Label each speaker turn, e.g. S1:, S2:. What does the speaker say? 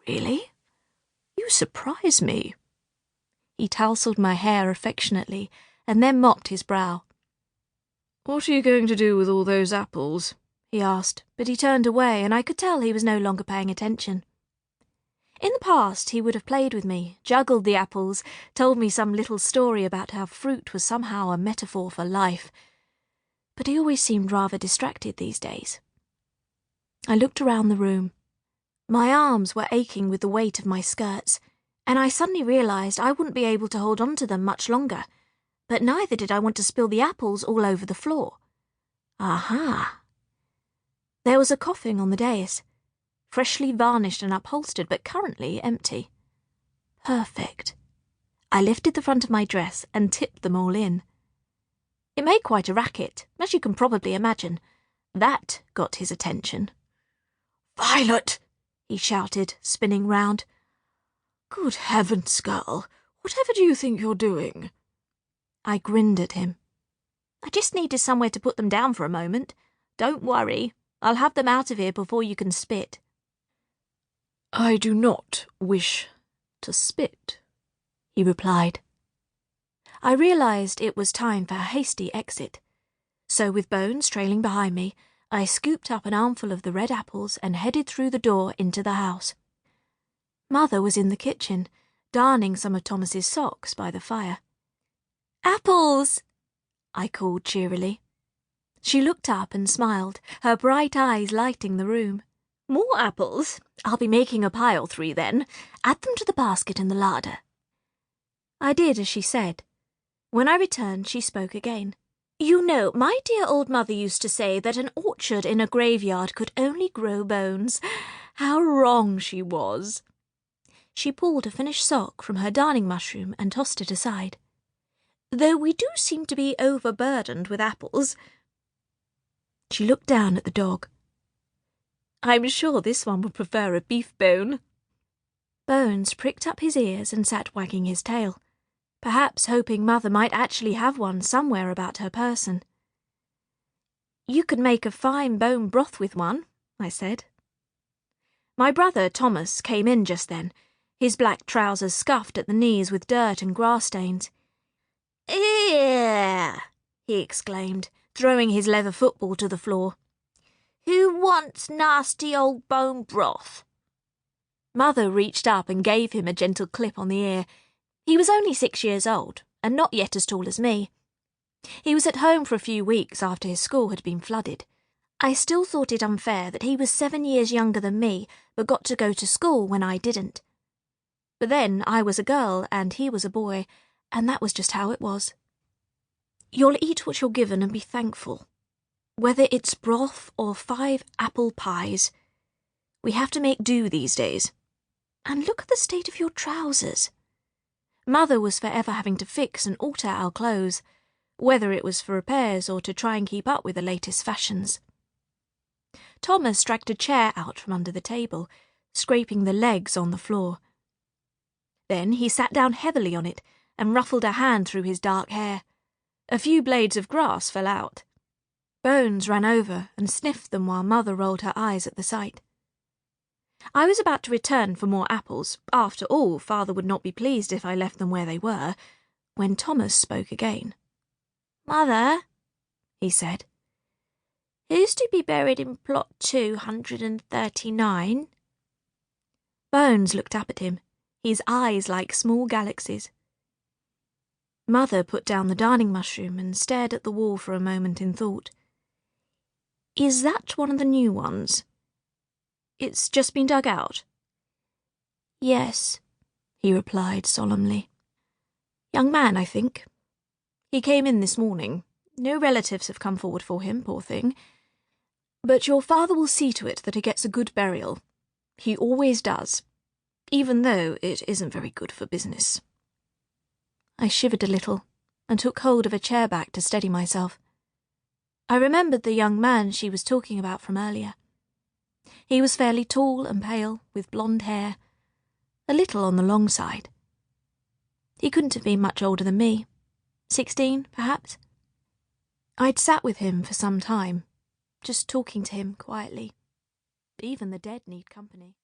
S1: Really? You surprise me. He tousled my hair affectionately and then mopped his brow. What are you going to do with all those apples? He asked, but he turned away and I could tell he was no longer paying attention. In the past, he would have played with me, juggled the apples, told me some little story about how fruit was somehow a metaphor for life. But he always seemed rather distracted these days. I looked around the room. My arms were aching with the weight of my skirts, and I suddenly realised I wouldn't be able to hold on to them much longer, but neither did I want to spill the apples all over the floor. Aha! There was a coffin on the dais, freshly varnished and upholstered, but currently empty. Perfect. I lifted the front of my dress and tipped them all in. It made quite a racket, as you can probably imagine. That got his attention. "Violet!" he shouted, spinning round. "Good heavens, girl, whatever do you think you're doing?" I grinned at him. "I just needed somewhere to put them down for a moment. Don't worry, I'll have them out of here before you can spit." "I do not wish to spit," he replied. I realised it was time for a hasty exit, so with Bones trailing behind me, I scooped up an armful of the red apples and headed through the door into the house. Mother was in the kitchen, darning some of Thomas's socks by the fire. "Apples!" I called cheerily. She looked up and smiled, her bright eyes lighting the room. "More apples? I'll be making a pile 3 then. Add them to the basket in the larder." I did as she said. When I returned, she spoke again. "You know, my dear old mother used to say that an orchard in a graveyard could only grow bones. How wrong she was." She pulled a finished sock from her darning mushroom and tossed it aside. "Though we do seem to be overburdened with apples." She looked down at the dog. "I'm sure this one would prefer a beef bone." Bones pricked up his ears and sat wagging his tail, perhaps hoping Mother might actually have one somewhere about her person. "You could make a fine bone broth with one," I said. My brother, Thomas, came in just then, his black trousers scuffed at the knees with dirt and grass stains. "Ew!" he exclaimed, throwing his leather football to the floor. "Who wants nasty old bone broth?" Mother reached up and gave him a gentle clip on the ear. He was only 6 years old, and not yet as tall as me. He was at home for a few weeks after his school had been flooded. I still thought it unfair that he was 7 years younger than me, but got to go to school when I didn't. But then I was a girl and he was a boy, and that was just how it was. You'll eat what you're given and be thankful. Whether it's broth or 5 apple pies. We have to make do these days. And look at the state of your trousers. Mother was forever having to fix and alter our clothes, whether it was for repairs or to try and keep up with the latest fashions. Thomas dragged a chair out from under the table, scraping the legs on the floor. Then he sat down heavily on it and ruffled a hand through his dark hair. A few blades of grass fell out. Bones ran over and sniffed them while Mother rolled her eyes at the sight. I was about to return for more apples. After all, Father would not be pleased if I left them where they were, when Thomas spoke again. "Mother," he said, "who's to be buried in plot 239? Bones looked up at him, his eyes like small galaxies. Mother put down the darning mushroom and stared at the wall for a moment in thought. "Is that one of the new ones? It's just been dug out?" "Yes," he replied solemnly. "Young man, I think. He came in this morning. No relatives have come forward for him, poor thing. But your father will see to it that he gets a good burial. He always does, even though it isn't very good for business." I shivered a little and took hold of a chair back to steady myself. I remembered the young man she was talking about from earlier. He was fairly tall and pale, with blonde hair, a little on the long side. He couldn't have been much older than me, 16, perhaps. I'd sat with him for some time, just talking to him quietly. Even the dead need company.